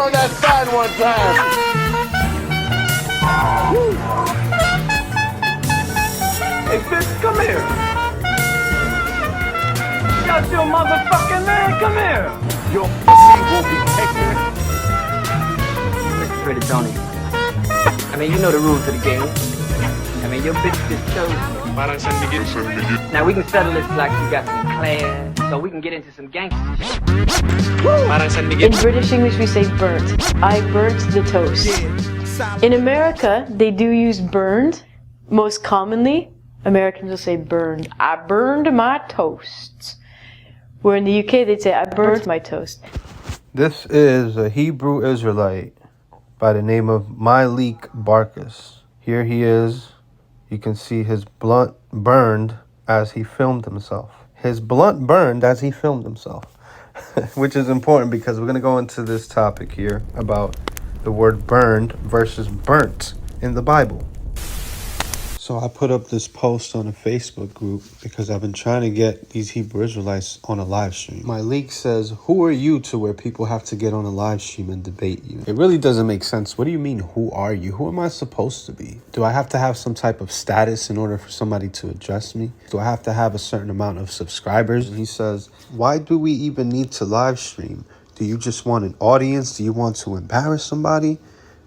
on that sign one time. Hey, bitch, come here. That's your motherfucking man. Come here. Your pussy will be taken. Mr. Pretty Tony. I mean, you know the rules of the game. I mean, your bitch just chose me. Parang San Miguel. Now we can settle this like we got some class, so we can get into some gangster shit. Parang San Miguel. In British English, we say burnt. I burnt the toast. In America, they do use burned. Most commonly, Americans will say burned. I burned my toast. Where in the UK, they'd say, I burnt my toast. This is a Hebrew Israelite by the name of Malik Barkus. Here he is. You can see his blunt burned as he filmed himself. His blunt burned as he filmed himself. Which is important because we're going to go into this topic here about the word burned versus burnt in the Bible. So I put up this post on a Facebook group because I've been trying to get these Hebrew Israelites on a live stream. My leak says, who are you to where people have to get on a live stream and debate you? It really doesn't make sense. What do you mean, who are you? Who am I supposed to be? Do I have to have some type of status in order for somebody to address me? Do I have to have a certain amount of subscribers? And he says, why do we even need to live stream? Do you just want an audience? Do you want to embarrass somebody?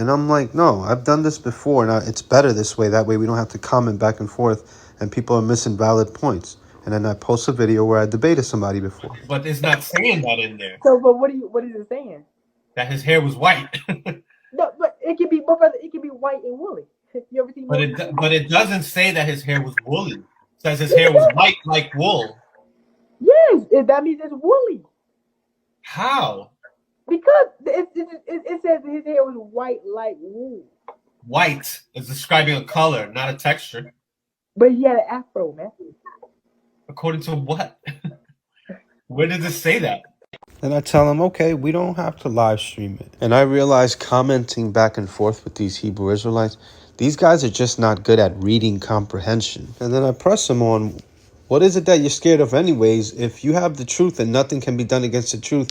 And I'm like, no, I've done this before, and it's better this way. That way we don't have to comment back and forth, and people are missing valid points. And then I post a video where I debated somebody before. But it's not saying that in there. So, but what is it saying? That his hair was white. No, but it can be, but brother, it can be white and woolly. You ever seen? But it doesn't say that his hair was woolly. It says his hair was white like wool. Yes, that means it's woolly. How? Because it says his hair was white like wool. White is describing a color, not a texture. But he had an afro, man. According to what? Where does it say that? And I tell him, okay, we don't have to live stream it. And I realize commenting back and forth with these Hebrew Israelites, these guys are just not good at reading comprehension. And then I press him on, what is it that you're scared of anyways? If you have the truth and nothing can be done against the truth,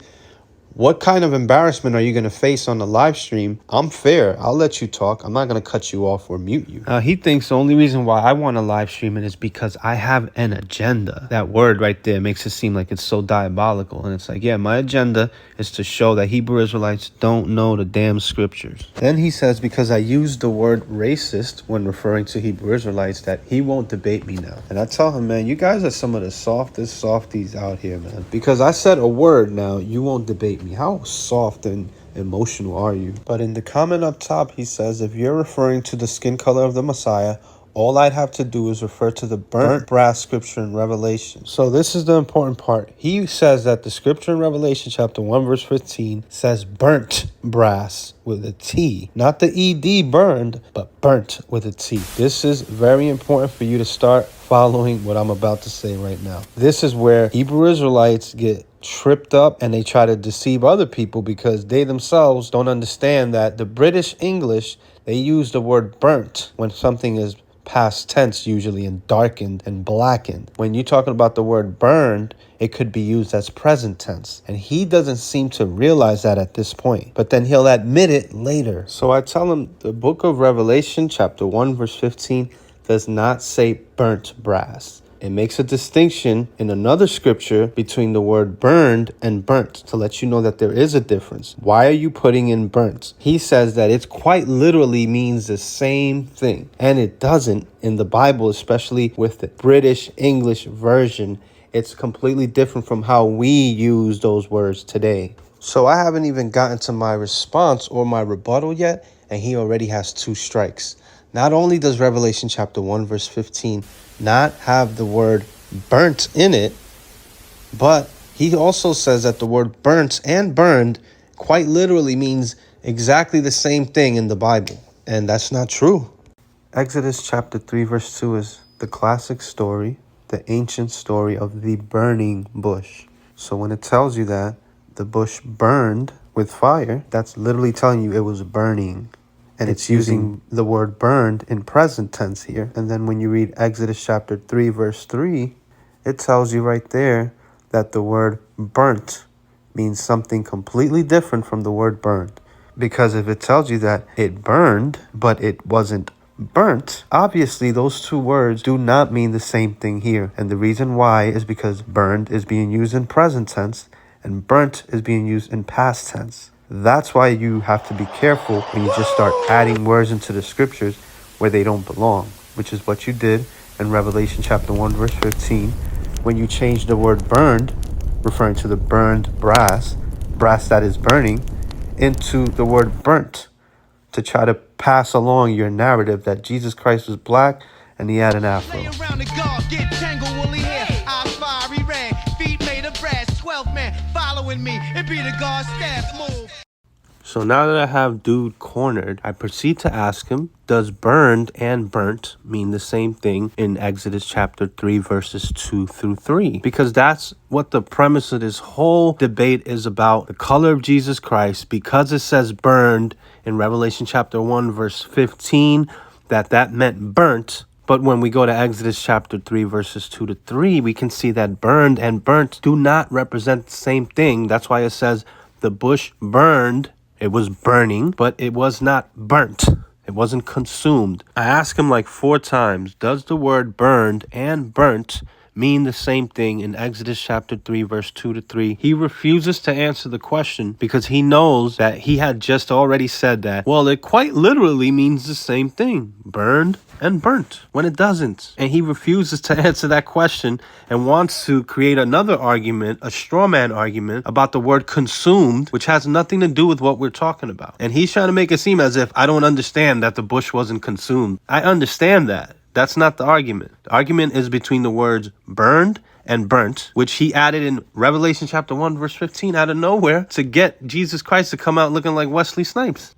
what kind of embarrassment are you going to face on the live stream? I'm fair. I'll let you talk. I'm not going to cut you off or mute you. He thinks the only reason why I want to live stream it is because I have an agenda. That word right there makes it seem like it's so diabolical. And it's like, yeah, my agenda is to show that Hebrew Israelites don't know the damn scriptures. Then he says, because I used the word racist when referring to Hebrew Israelites, that he won't debate me now. And I tell him, man, you guys are some of the softest softies out here, man. Because I said a word now, you won't debate me. How soft and emotional are you? But in the comment up top, he says, if you're referring to the skin color of the Messiah, all I'd have to do is refer to the burnt brass scripture in Revelation. So this is the important part. He says that the scripture in Revelation chapter 1 verse 15 says burnt brass with a T. Not the ED burned, but burnt with a T. This is very important for you to start following what I'm about to say right now. This is where Hebrew Israelites get tripped up and they try to deceive other people because they themselves don't understand that the British English, they use the word burnt when something is past tense usually and darkened and blackened. When you're talking about the word burned, it could be used as present tense. And he doesn't seem to realize that at this point, but then he'll admit it later. So I tell him the book of Revelation chapter 1 verse 15 does not say burnt brass. It makes a distinction in another scripture between the word burned and burnt to let you know that there is a difference. Why are you putting in burnt? He says that it quite literally means the same thing. And it doesn't in the Bible, especially with the British English version. It's completely different from how we use those words today. So I haven't even gotten to my response or my rebuttal yet, and he already has 2 strikes. Not only does Revelation chapter 1 verse 15 not have the word burnt in it, but he also says that the word burnt and burned quite literally means exactly the same thing in the Bible. And that's not true. Exodus chapter 3 verse 2 is the classic story, the ancient story of the burning bush. So when it tells you that the bush burned with fire, that's literally telling you it was burning. And it's using the word burned in present tense here. And then when you read Exodus chapter 3, verse 3, it tells you right there that the word burnt means something completely different from the word burned. Because if it tells you that it burned, but it wasn't burnt, obviously those two words do not mean the same thing here. And the reason why is because burned is being used in present tense and burnt is being used in past tense. That's why you have to be careful when you just start adding words into the scriptures where they don't belong, which is what you did in Revelation chapter 1 verse 15 when you changed the word burned, referring to the burned brass that is burning, into the word burnt, to try to pass along your narrative that Jesus Christ was black and he had an afro. Lay around the guard, get tangled woolly hair, eyes fiery red, feet made of brass, 12 men following me, and be the guard's staff move. So now that I have dude cornered, I proceed to ask him, does burned and burnt mean the same thing in Exodus chapter 3 verses 2 through 3? Because that's what the premise of this whole debate is about. The color of Jesus Christ, because it says burned in Revelation chapter 1 verse 15, that meant burnt. But when we go to Exodus chapter 3 verses 2 to 3, we can see that burned and burnt do not represent the same thing. That's why it says the bush burned. It was burning, but it was not burnt. It wasn't consumed. I asked him like 4 times, does the word burned and burnt mean the same thing in Exodus chapter 3 verse 2 to 3? He refuses to answer the question because he knows that he had just already said that, well, it quite literally means the same thing, burned and burnt, when it doesn't. And he refuses to answer that question and wants to create another argument, a straw man argument about the word consumed, which has nothing to do with what we're talking about. And he's trying to make it seem as if I don't understand that the bush wasn't consumed. I understand that. That's not the argument. The argument is between the words burned and burnt, which he added in Revelation chapter 1 verse 15 out of nowhere to get Jesus Christ to come out looking like Wesley Snipes.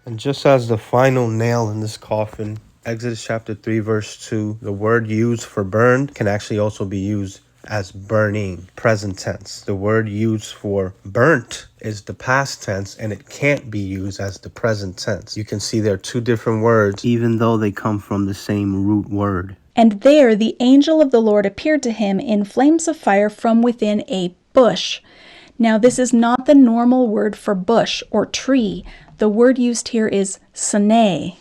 And just as the final nail in this coffin, Exodus chapter 3 verse 2, the word used for burned can actually also be used as burning, present tense. The word used for burnt is the past tense, and it can't be used as the present tense. You can see they're two different words, even though they come from the same root word. And there the angel of the Lord appeared to him in flames of fire from within a bush. Now this is not the normal word for bush or tree. The word used here is sneh,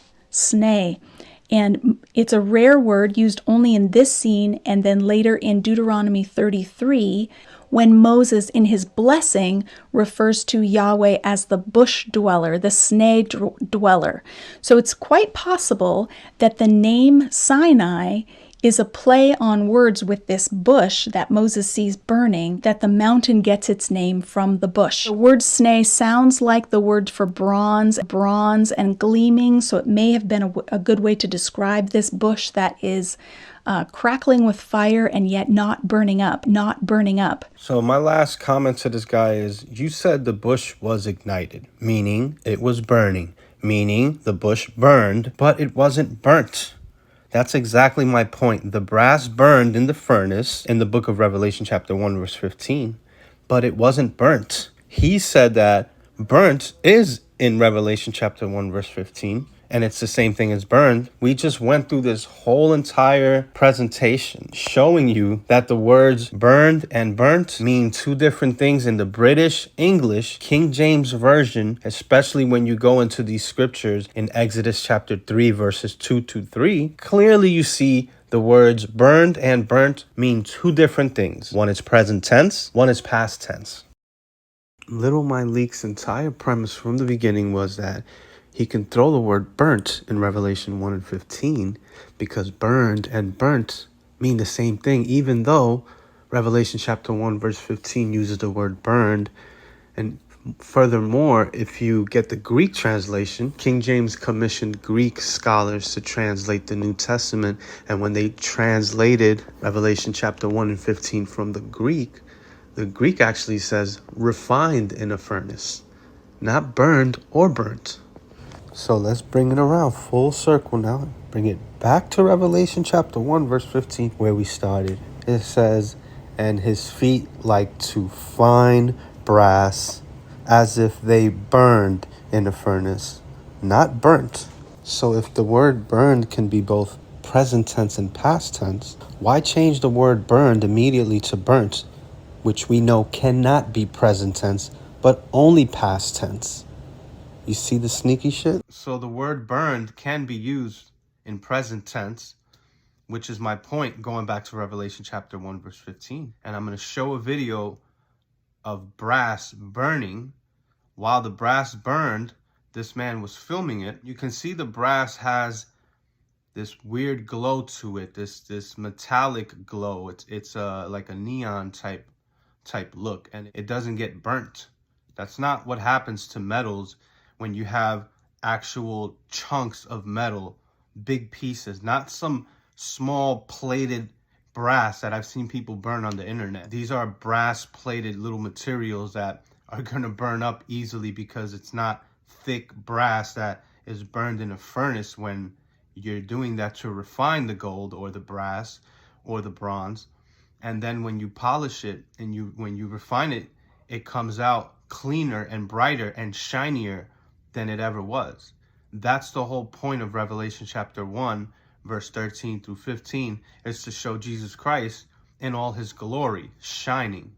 and it's a rare word used only in this scene and then later in Deuteronomy 33 when Moses in his blessing refers to Yahweh as the bush dweller, the sneh dweller. So it's quite possible that the name Sinai is a play on words with this bush that Moses sees burning, that the mountain gets its name from the bush. The word sneh sounds like the word for bronze and gleaming, so it may have been a good way to describe this bush that is crackling with fire and yet not burning up. So my last comment to this guy is, you said the bush was ignited, meaning it was burning, meaning the bush burned, but it wasn't burnt. That's exactly my point. The brass burned in the furnace in the book of Revelation chapter 1 verse 15, but it wasn't burnt. He said that burnt is in Revelation chapter 1 verse 15, and it's the same thing as burned. We just went through this whole entire presentation showing you that the words burned and burnt mean two different things in the British English King James Version, especially when you go into these scriptures in Exodus chapter 3 verses 2 to 3. Clearly you see the words burned and burnt mean two different things. One is present tense, one is past tense. Little Mind Leak's entire premise from the beginning was that he can throw the word burnt in Revelation 1 and 15 because burned and burnt mean the same thing, even though Revelation chapter 1 verse 15 uses the word burned. And furthermore, if you get the Greek translation, King James commissioned Greek scholars to translate the New Testament. And when they translated Revelation chapter 1 and 15 from the Greek actually says refined in a furnace, not burned or burnt. So let's bring it around full circle now. Bring it back to Revelation chapter 1 verse 15 where we started. It says, and his feet like to fine brass, as if they burned in a furnace, not burnt. So if the word burned can be both present tense and past tense, why change the word burned immediately to burnt which we know cannot be present tense, but only past tense. You see the sneaky shit? So the word burned can be used in present tense, which is my point going back to Revelation chapter 1, verse 15. And I'm going to show a video of brass burning. While the brass burned, this man was filming it. You can see the brass has this weird glow to it, this metallic glow. It's like a neon type look, and it doesn't get burnt. That's not what happens to metals when you have actual chunks of metal, big pieces, not some small plated brass that I've seen people burn on the internet. These are brass plated little materials that are going to burn up easily because it's not thick brass that is burned in a furnace when you're doing that to refine the gold or the brass or the bronze. And then when you polish it and when you refine it, it comes out cleaner and brighter and shinier than it ever was. That's the whole point of Revelation chapter 1, verse 13 through 15, is to show Jesus Christ in all his glory, shining.